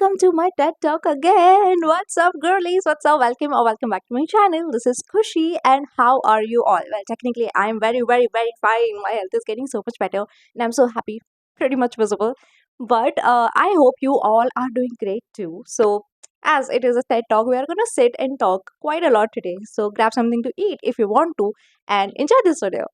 welcome to my TED Talk again. What's up, girlies? What's up? Welcome or welcome back to my channel. This is Khushi, and how are you all? Well, technically, I'm very, very, very fine. My health is getting so much better, and I'm so happy, pretty much visible. But I hope you all are doing great too. So, as it is a TED Talk, we are gonna sit and talk quite a lot today. So, grab something to eat if you want to, and enjoy this video.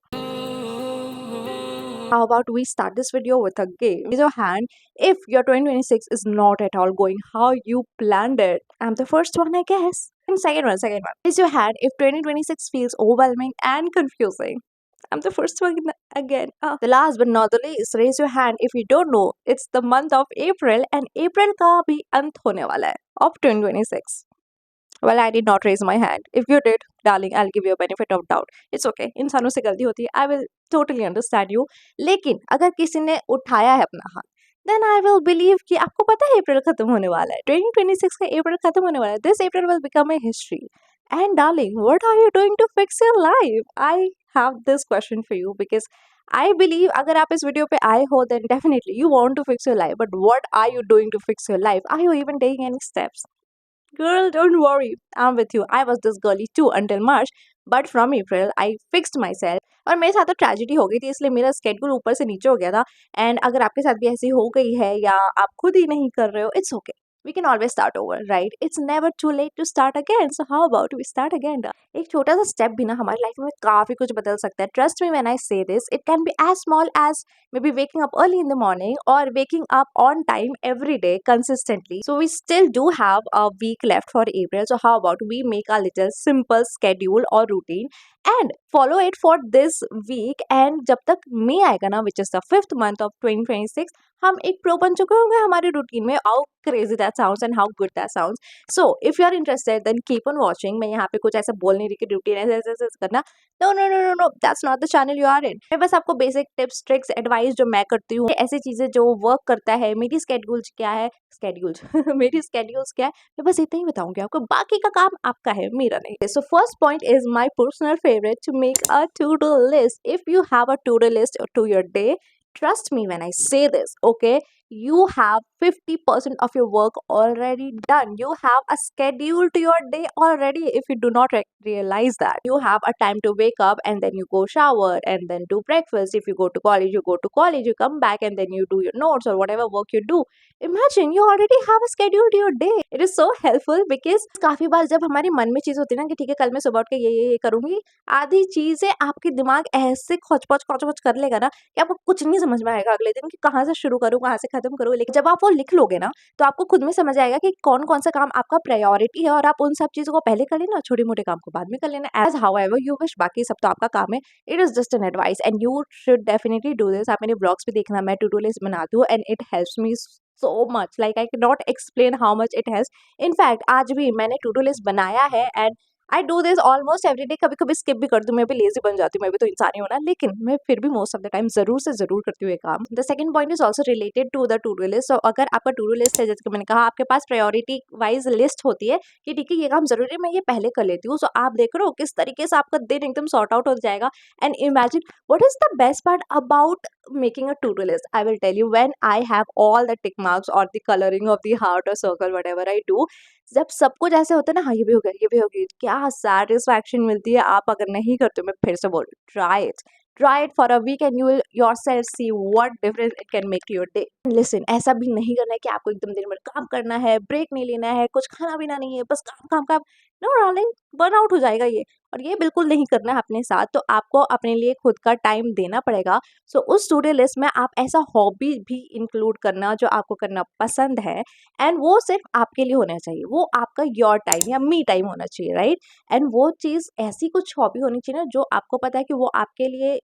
How about we start this video with a game? Raise your hand if your 2026 is not at all going how you planned it. I'm the first one, I guess. And second one. Raise your hand if 2026 feels overwhelming and confusing. I'm the first one again. The last but not the least, raise your hand if you don't know. It's the month of April and April का भी अंत होने वाला है of 2026. Well, I did not raise my hand. If you did, darling, I'll give you a benefit of doubt. It's okay. इंसानों से गलती होती है. I will totally understand you. लेकिन अगर किसी ने उठाया है अपना हाथ, then I will believe कि आपको पता है अप्रैल खत्म होने वाला है. 2026 का अप्रैल खत्म होने वाला है. This April will become a history. And darling, what are you doing to fix your life? I have this question for you because I believe अगर आप इस वीडियो पे आए हो, then definitely you want to fix your life. But what are you doing to fix your life? Are you even taking any steps? Girl, don't worry. I'm with you. I was this girly too until March, but from April I fixed myself. और मेरे साथ तो tragedy हो गई थी, इसलिए मेरा schedule ऊपर से नीचे हो गया था. एंड अगर आपके साथ भी ऐसी हो गई है या आप खुद ही नहीं कर रहे हो, it's okay. We can always start over, right? It's never too late to start again. So how about we start again? एक छोटा सा स्टेप भी ना हमारी लाइफ में काफी कुछ बदल सकता है. Trust me when I say this. It can be as small as maybe waking up early in the morning or waking up on time every day consistently. So we still do have a week left for April. So how about we make a little simple schedule or routine and follow it for this week. And जब तक May आएगा ना, which is the 5th month of 2026, हम एक pro बन चुके होंगे हमारी रूटीन में. How crazy that sounds and how good that sounds. So if you are interested, then keep on watching. मैं यहाँ पे कुछ ऐसा बोल नहीं रही कि रूटीन ऐसे ऐसे ऐसे करना. No, that's not the channel you are in. मैं बस आपको बेसिक टिप्स ट्रिक्स एडवाइस जो मैं करती हूँ, ऐसी चीजें जो वर्क करता है, मेरी स्केड्यूल्स क्या है, मेरी स्केड्यूल्स क्या है, मैं बस इतना ही बताऊंगी आपको. बाकी का काम आपका है, मेरा नहीं. So first point is my personal favorite, to make a to-do list. If you have a to-do list to your day, trust me when I say this, okay? You have 50% of your work already done. You have a schedule to your day already. If you do not realize that, you have a time to wake up and then you go shower and then do breakfast. If you go to college, you go to college, you come back and then you do your notes or whatever work you do. Imagine you already have a schedule to your day. It is so helpful because काफी बार जब हमारे मन में चीज होती है ना कि ठीक है कल मैं सुबह उठ के ये करूंगी, आधी चीजें आपके दिमाग ऐसे खोच कर लेगा ना कि आपको कुछ नहीं समझ में आएगा अगले दिन कि कहाँ से शुरू करूँ, कहाँ से खत्म करूँ. लेकिन जब आप वो लिख लोगे ना, तो आपको खुद में समझ आएगा कि कौन कौन सा काम आपका प्रायोरिटी है और आप उन सब चीजों को पहले कर लेना, छोटे मोटे काम को बाद में कर लेना. As however you wish. बाकी सब तो आपका काम है. It is just an advice and you should definitely do this. आप मेरे ब्लॉग्स भी देखना, मैं टू डू लिस्ट बनाती हूँ and it helps me so much. Like I cannot explain how much it has. In fact, आज भी मैंने to do list बनाया है and I do this almost every day. कभी कभी skip भी कर दूँ, मैं भी lazy बन जाती हूँ, मैं भी तो इंसान ही हूँ ना, लेकिन मैं फिर भी most of the time जरूर से जरूर करती हूँ ये काम. The second point is also related to the to do list. So अगर आपका to do list है, जैसे कि मैंने कहा, आपके पास priority wise list होती है कि ठीक है ये काम जरूरी है, मैं ये पहले कर लेती हूँ. So आप देख रहे हो किस तरीके से आपका दिन एकदम sort out हो जाएगा. And imagine what is the best part about making a to-do list. I will tell you, when I have all the tick marks or the coloring of the heart or circle, whatever I do, जब सब कुछ ऐसे होता है ना, हाँ ये भी हो गया, ये भी हो गया, क्या सेटिस्फैक्शन मिलती है. आप अगर नहीं करते, मैं फिर से बोल रही हूँ, try it for a week and you will yourself see what difference it can make to your day. Listen, ऐसा भी नहीं करना है कि आपको एकदम दिन भर काम करना है, ब्रेक नहीं लेना है, कुछ खाना पीना नहीं है, बस काम काम काम. नो डार्लिंग, बर्नआउट हो जाएगा ये, और ये बिल्कुल नहीं करना है अपने साथ. तो आपको अपने लिए खुद का टाइम देना पड़ेगा. सो उस टू डू लिस्ट में आप ऐसा हॉबी भी इंक्लूड करना जो आपको करना पसंद है, एंड वो सिर्फ आपके लिए होना चाहिए. वो आपका योर टाइम या मी टाइम होना चाहिए, राइट? एंड वो चीज़ ऐसी कुछ हॉबी होनी चाहिए ना जो आपको पता है कि वो आपके लिए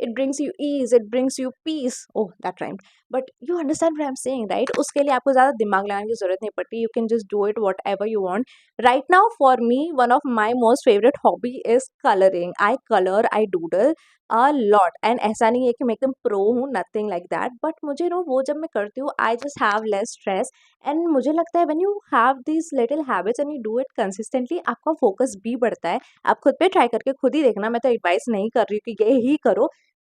it brings you ease, it brings you peace. Oh that rhyme. But you understand what I am saying, right? उसके लिए आपको ज़्यादा दिमाग लगाने की जरूरत नहीं पड़ती. You can just do it what ever you want. Right now, for me, one of my most favorite hobby is coloring. I color, I doodle a lot. And ऐसा नहीं है कि मैं एकदम pro हूँ, nothing like that. But मुझे वो जब मैं करती हूँ, I just have less stress. And मुझे लगता है when you have these little habits and you do it consistently, आपका focus भी बढ़ता है. आप खुद पे try करके खुद ही देखना. मैं तो advice नहीं कर रही हूँ कि ये ही करो.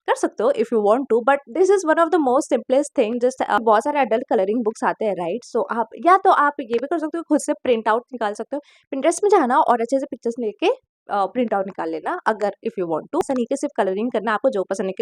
कर सकते हो if you want to, but this is one of the most simplest thing. Just बहुत सारे अडल्ट कलरिंग बुक्स आते हैं, राइट? सो आप या तो आप ये भी कर सकते हो, खुद से प्रिंट आउट निकाल सकते हो, पिंटरेस्ट में जाना और अच्छे से पिक्चर्स लेके प्रिंट आउट निकाल लेना, अगर इफ यू वांट टू। ऐसा नहीं कि सिर्फ कलरिंग करना, आपको जो पसंद है।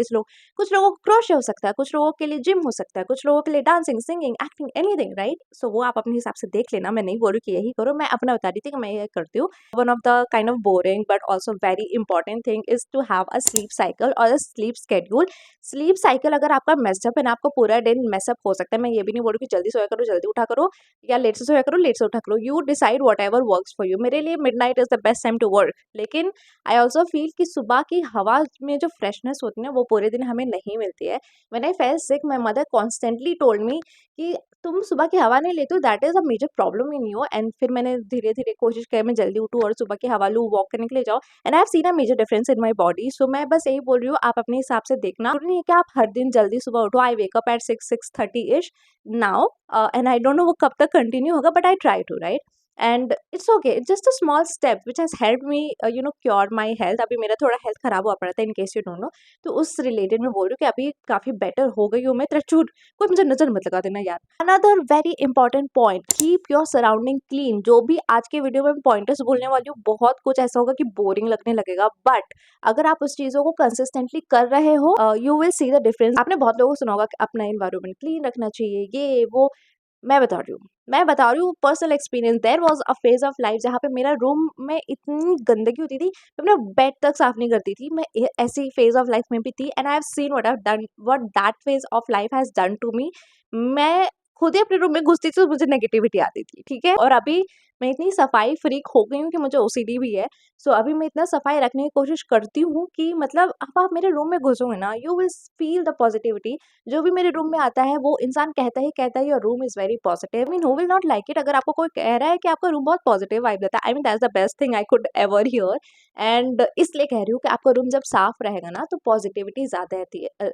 कुछ लोगों को क्रोशे हो सकता है, कुछ लोगों के लिए जिम हो सकता है, कुछ लोगों के लिए dancing, singing, acting, anything, right? So वो आप अपने हिसाब से देख लेना। मैं नहीं बोल रही कि यही करो, मैं अपना बता रही थी कि मैं ये करती हूँ। One of the kind of boring but also very important thing is to have a sleep cycle और a sleep schedule. Sleep cycle अगर आपका मेसअप है ना, आपको पूरा दिन मेसअप हो सकता है। मैं ये भी नहीं बोल रही कि जल्दी सोया करो, जल्दी उठा करो, या लेट से सोया करो, लेट से उठा करो। You decide whatever works for you. मेरे लिए midnight is the best time to work, लेकिन आई ऑल्सो फील कि सुबह की हवा में जो फ्रेशनेस होती है ना, वो पूरे दिन हमें नहीं मिलती है। When I felt sick, my mother constantly told me कि तुम सुबह की हवा नहीं लेते हो, that is a major problem in you. And फिर मैंने धीरे धीरे कोशिश की मैं जल्दी उठूँ और सुबह की हवा लूँ, वॉक करने के लिए जाओ, and I have seen a major difference in my body. So मैं बस यही बोल रही हूँ, आप अपने हिसाब से देखना। जरूरी नहीं है कि आप हर दिन जल्दी सुबह उठो। आई wake up at 6:30 ish now, and I don't know वो कब तक कंटिन्यू होगा, but I try to, right? And it's okay, just a small step which has help me cure my health. अभी मेरा थोड़ा हेल्थ खराब हुआ पड़ा था, in case you don't know, तो उस रिलेटेड मैं बोल रही हूँ कि अभी काफी बेटर हो गई हूँ मैं। टचवुड, कोई मुझे नजर मत लगा देना यार। Another very important point, keep your surrounding clean. जो भी आज के वीडियो में पॉइंटर्स बोलने वाली हूँ, बहुत कुछ ऐसा होगा कि बोरिंग लगने लगेगा, बट अगर आप उस चीजों को कंसिस्टेंटली कर रहे हो, you will see the difference. आपने बहुत लोगों को सुना होगा कि अपना एनवायरमेंट क्लीन रखना चाहिए, ये वो। मैं बता रही हूँ personal experience. There was a phase of life जहाँ पे मेरा रूम में इतनी गंदगी होती थी, मैं अपना बेड तक साफ नहीं करती थी। मैं ऐसी फेज ऑफ लाइफ में भी थी, and I have seen what that phase of life has done to me. मैं खुद ही अपने रूम में घुसती थी तो मुझे नेगेटिविटी आती थी, ठीक है? और अभी मैं इतनी सफाई फ्रीक हो गई हूँ कि मुझे ओसीडी भी है। सो अभी मैं इतना सफाई रखने की कोशिश करती हूँ कि मतलब अब आप मेरे रूम में घुसोगे ना, you will feel the positivity. जो भी मेरे रूम में आता है वो इंसान कहता ही your room is very positive. I mean who will not like it? अगर आपको कोई कह रहा है कि आपका रूम बहुत पॉजिटिव वाइब देता है, I mean that's the best thing I could ever here. And इसलिए कह रही हूँ कि आपका रूम जब साफ रहेगा ना, तो पॉजिटिविटी ज्यादा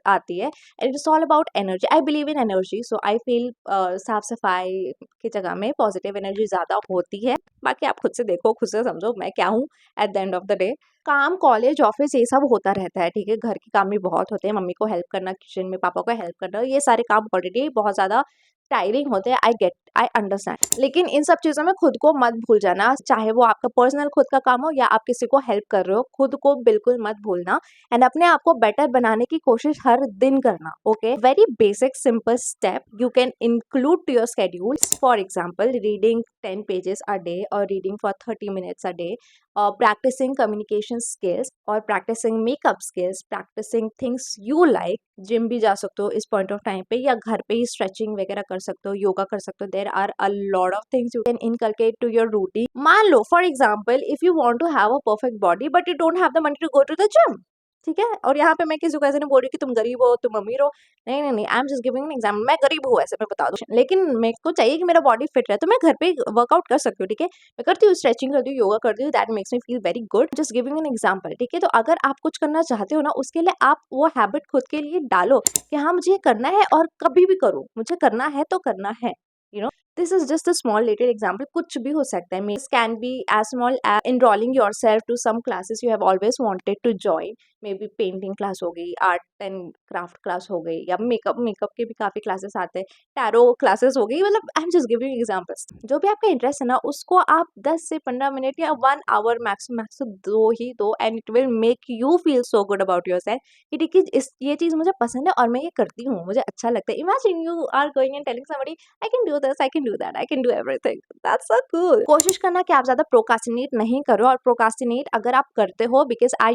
आती है। And it's all about energy. I believe in energy, so I feel साफ सफाई की जगह में पॉजिटिव एनर्जी ज्यादा होती है। बाकी आप खुद से देखो, खुद से समझो मैं क्या हूँ at the end of the day. काम, कॉलेज, ऑफिस, ये सब होता रहता है, ठीक है? घर के काम भी बहुत होते हैं, मम्मी को हेल्प करना किचन में, पापा को हेल्प करना, ये सारे काम ऑलरेडी बहुत ज़्यादा टायरिंग होते हैं। आई अंडरस्टैंड, लेकिन इन सब चीज़ों में खुद को मत भूल जाना। चाहे वो आपका पर्सनल खुद का काम हो या आप किसी को हेल्प कर रहे हो, खुद को बिल्कुल मत भूलना। एंड अपने आप को बेटर बनाने की कोशिश हर दिन करना, okay? Very basic simple step you can include to your schedules. For example, reading 10 pages a day और reading for 30 minutes a day, practicing communication skills और practicing makeup skills, practicing things you like। Gym भी जा सकते हो इस point of time पे, या घर पे ही स्ट्रेचिंग वगैरह कर सकते हो, योगा कर सकते हो। There are a lot of things you can inculcate to your routine. मान लो for example, if you want to have a perfect body but you don't have the money to go to the gym, ठीक है? और यहाँ पे मैं किसी को ऐसे नहीं बोल रही कि तुम गरीब हो, तुम अमीर हो। नहीं नहीं नहीं, I am just giving an example. मैं गरीब हूँ ऐसे, मैं बता दूं, लेकिन मेरे को चाहिए कि मेरा बॉडी फिट रहे, तो मैं घर पे वर्कआउट कर सकती हूँ, ठीक है? मैं करती हूँ, स्ट्रेचिंग करती हूँ, योगा करती हूँ, that makes me feel very good. Just giving an example, ठीक है? तो अगर आप कुछ करना चाहते हो ना, उसके लिए आप वो हैबिट खुद के लिए डालो कि हाँ मुझे ये करना है, और कभी भी करो, मुझे करना है तो करना है। This is just a small little example. कुछ भी हो सकता है। This can be as small as enrolling yourself to some classes you have always wanted to join. Maybe painting class हो गई, आर्ट एंड क्राफ्ट क्लास हो गई, या मेकअप के भी काफी क्लासेस आते हैं, टैरो क्लासेस हो गई। मतलब I am just giving examples. जो भी आपका इंटरेस्ट है ना, उसको आप 10 से 15 मिनट या 1 आवर मैक्स मैक्स दो ही दो, and it will make you feel so good about yourself कि देखिए ये चीज मुझे पसंद है और मैं ये करती हूँ, मुझे अच्छा लगता है। Imagine you are going and telling somebody I can do this, I can do that, I can do everything. That's so cool. कोशिश करना कि आप ज्यादा प्रोकास्टिनेट नहीं करो, और प्रोकास्टिनेट अगर आप करते हो, because I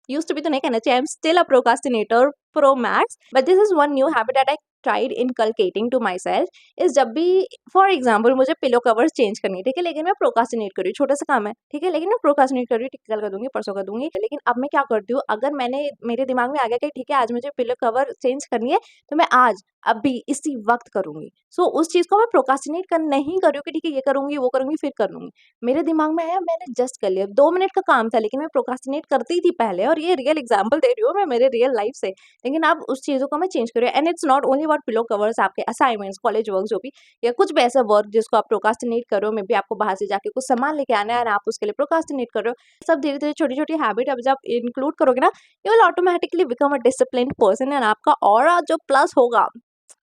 used to be तो नहीं कहना चाहिए, I am still a procrastinator pro max, but this is one new habit that I tried inculcating to myself. Is जब भी फॉर एग्जाम्पल मुझे पिलो कवर्स चेंज करनी है, ठीक है, लेकिन मैं प्रोकास्टिनेट कर रही हूँ, छोटा सा काम है, ठीक है, लेकिन मैं प्रोकास्टिनेट कर रही हूँ, ठीक, कल कर दूंगी, परसों कर दूंगी। लेकिन अब मैं क्या करती हूँ, अगर मेरे दिमाग में आ गया कि ठीक है आज मुझे पिलो कवर चेंज करनी है, तो मैं आज अभी इसी वक्त करूंगी। सो उस चीज को मैं प्रोकास्टिनेट कर नहीं कर रही हूँ कि ठीक है ये करूंगी वो करूंगी फिर कर लूंगी। मेरे दिमाग में है मैंने जस्ट कर लिया, 2 मिनट का काम था लेकिन मैं प्रोकास्टिनेट करती थी पहले, और ये रियल एग्जाम्पल दे रही हूँ मैं मेरे रियल लाइफ से। लेकिन अब उस चीजों को मैं चेंज कर रही हूँ, and it's not only about pillow covers, आपके असाइनमेंट्स, कॉलेज वर्क जो भी, या कुछ भी ऐसा वर्क जिसको आप प्रोकास्टिनेट करो, मे बी आपको बाहर से जाके कुछ सामान लेके आना है और आप उसके लिए प्रोकास्टिनेट कर रहे हो। सब धीरे धीरे छोटी छोटी हैबिट अब जब इंक्लूड करोगे ना, you will automatically become a disciplined person, and आपका ऑरा जो प्लस होगा,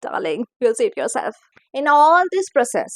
darling, you'll see it yourself. In all this process,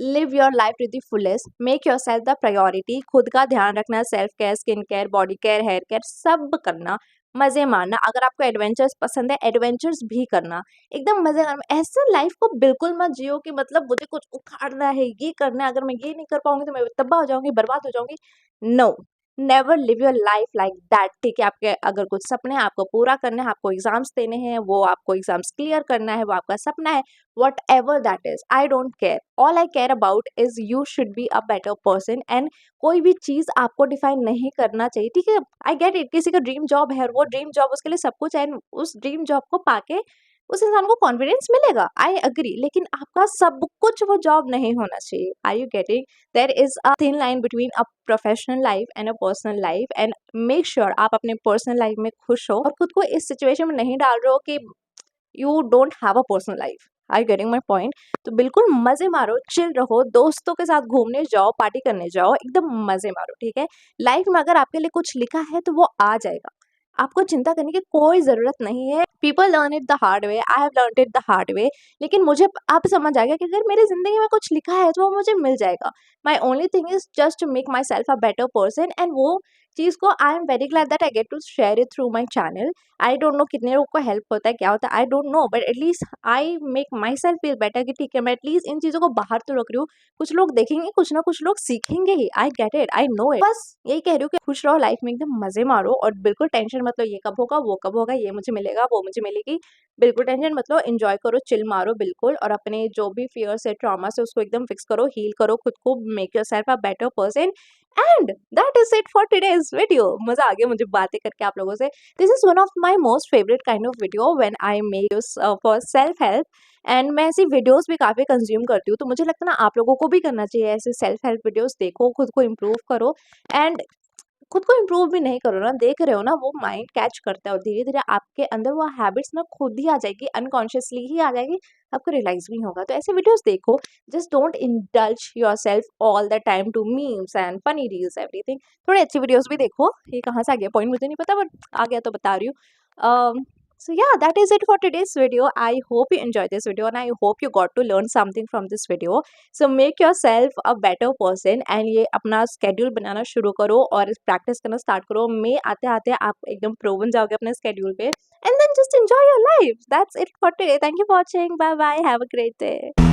live your life to the fullest. Make yourself the priority. खुद का ध्यान रखना, self care, skin care, body care, hair care, सब करना, मजे मारना। अगर आपको एडवेंचर्स पसंद है, एडवेंचर्स भी करना, एकदम मजे करना। ऐसे लाइफ को बिल्कुल मत जियो कि मतलब मुझे कुछ उखाड़ना है, ये करना है, अगर मैं ये नहीं कर पाऊंगी तो मैं तबाह हो जाऊंगी, बर्बाद हो जाऊंगी। No, never live your life like that. ठीक है, आपके अगर कुछ सपने हैं आपको पूरा करना है, आपको एग्जाम्स देने हैं, वो आपको एग्जाम्स क्लियर करना है, वो आपका सपना है, what ever that is, I don't care. All I care about is you should be a better person, and कोई भी चीज आपको डिफाइन नहीं करना चाहिए। ठीक है, आई गेट इट, किसी का ड्रीम जॉब है और वो ड्रीम जॉब उसके लिए सब कुछ है, and उस ड्रीम जॉब को पाके उस इंसान को कॉन्फिडेंस मिलेगा, आई अग्री, लेकिन आपका सब कुछ वो जॉब नहीं होना चाहिए। Are you getting? There is a thin line between a professional life and a personal life, and make sure आप अपने पर्सनल लाइफ में खुश हो और खुद को इस सिचुएशन में नहीं डाल रहे हो कि you don't have a personal life. Are you getting my point? तो बिल्कुल मजे मारो, चिल रहो, दोस्तों के साथ घूमने जाओ, पार्टी करने जाओ, एकदम मजे मारो। ठीक है, लाइफ में अगर आपके लिए कुछ लिखा है तो वो आ जाएगा, आपको चिंता करने की कोई जरूरत नहीं है। People learn it the hard way, I have learn it the hard way, लेकिन मुझे अब समझ आ गया कि अगर मेरी जिंदगी में कुछ लिखा है तो वो मुझे मिल जाएगा। My only thing is just to make myself a better person, and वो चीज को I am very glad that I get to share it through my channel. I don't know कितने लोगों को हेल्प होता है, क्या होता है, I don't know, but at least I make myself feel better कि ठीक है मैं एटलीस्ट इन चीजों को बाहर तो रख रही हूँ, कुछ लोग देखेंगे, कुछ ना कुछ लोग सीखेंगे ही। I get it, I know it. बस यही कह रही हूँ कि खुश रहो, लाइफ में एकदम मजे मारो, और बिल्कुल टेंशन मत लो ये कब होगा वो कब होगा, ये मुझे मिलेगा वो मुझे मिलेगी, बिल्कुल टेंशन मत लो, एंजॉय करो, चिल मारो बिल्कुल, और अपने जो भी फियर्स है, ट्रॉमा से, उसको एकदम फिक्स करो, हील करो खुद को, make yourself a better person. And that is it for today's video. मजा आ गया मुझे बातें करके आप लोगों से। This is one of my most favourite kind of video when I make for self help, and मैं ऐसी वीडियोस भी काफी कंज्यूम करती हूँ, तो मुझे लगता है ना आप लोगों को भी करना चाहिए ऐसे सेल्फ हेल्प वीडियोस, देखो खुद को इम्प्रूव करो, एंड खुद को इम्प्रूव भी नहीं करो ना, देख रहे हो ना, वो माइंड कैच करता है और धीरे धीरे आपके अंदर वो हैबिट्स ना खुद ही आ जाएगी, अनकॉन्शियसली ही आ जाएगी, आपको रियलाइज नहीं होगा। तो ऐसे वीडियोस देखो, just don't indulge yourself all the time to memes and funny reels everything. थोड़ी अच्छी वीडियोस भी देखो। ये कहाँ से आ गया पॉइंट मुझे नहीं पता, बट आ गया तो बता रही हूँ। So yeah, that is it for today's video. I hope you enjoyed this video and I hope you got to learn something from this video. So make yourself a better person and ये अपना schedule बनाना शुरू करो और practice करना start करो। मैं आते आते आप एकदम प्रोवन जाओगे अपने schedule पे, and then just enjoy your life. That's it for today. Thank you for watching. Bye bye. Have a great day.